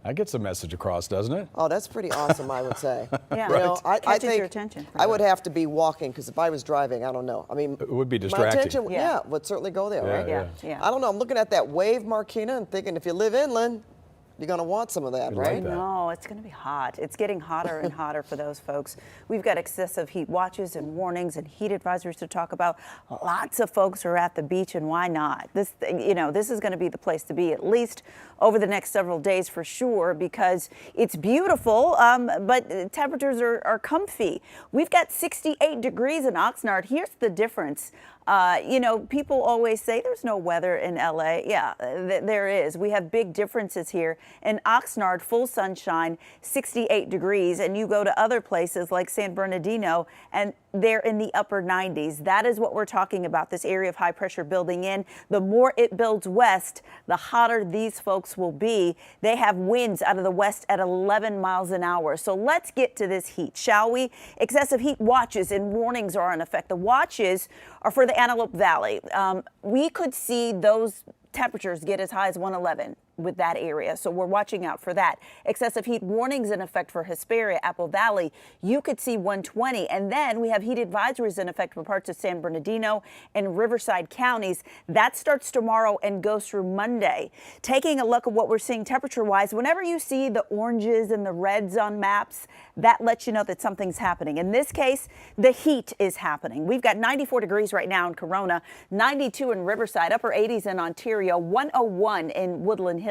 That gets the message across, doesn't it? Oh, that's pretty awesome, I would say. Yeah, You know, I think your attention. I would have to be walking, because if I was driving, I don't know. I mean, It would be my distracting. attention, Yeah. would certainly go there, right? Yeah. I don't know. I'm looking at that wave, Markina, and thinking if you live inland, you're going to want some of that, You like right? that. No, it's going to be hot. It's getting hotter and hotter for those folks. We've got excessive heat watches and warnings and heat advisories to talk about. Lots of folks are at the beach, and why not? This is going to be the place to be, at least over the next several days for sure, because it's beautiful, but temperatures are comfy. We've got 68 degrees in Oxnard. Here's the difference. People always say there's no weather in LA. Yeah, there is. We have big differences here. In Oxnard, full sunshine, 68 degrees, and you go to other places like San Bernardino, and they're in the upper 90s. That is what we're talking about, this area of high pressure building in. The more it builds west, the hotter these folks will be. They have winds out of the west at 11 miles an hour. So let's get to this heat, shall we? Excessive heat watches and warnings are in effect. The watches are for the Antelope Valley. We could see those temperatures get as high as 111 with that area, so we're watching out for that. Excessive heat warnings in effect for Hesperia, Apple Valley. You could see 120, and then we have heat advisories in effect for parts of San Bernardino and Riverside counties. That starts tomorrow and goes through Monday. Taking a look at what we're seeing temperature-wise, whenever you see the oranges and the reds on maps, that lets you know that something's happening. In this case, the heat is happening. We've got 94 degrees right now in Corona, 92 in Riverside, upper 80s in Ontario, 101 in Woodland Hills.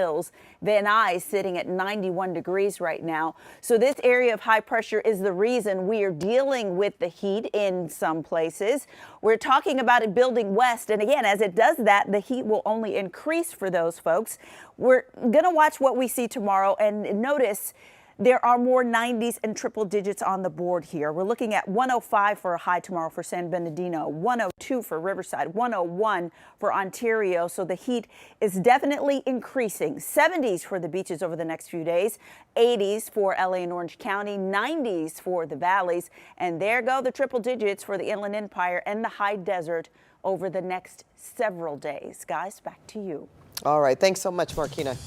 Van Nuys sitting at 91 degrees right now. So this area of high pressure is the reason we are dealing with the heat in some places. We're talking about it building west. And again, as it does that, the heat will only increase for those folks. We're going to watch what we see tomorrow and notice there are more 90s and triple digits on the board here. We're looking at 105 for a high tomorrow for San Bernardino, 102 for Riverside, 101 for Ontario. So the heat is definitely increasing. 70s for the beaches over the next few days, 80s for LA and Orange County, 90s for the valleys. And there go the triple digits for the Inland Empire and the high desert over the next several days. Guys, back to you. All right. Thanks so much, Markina.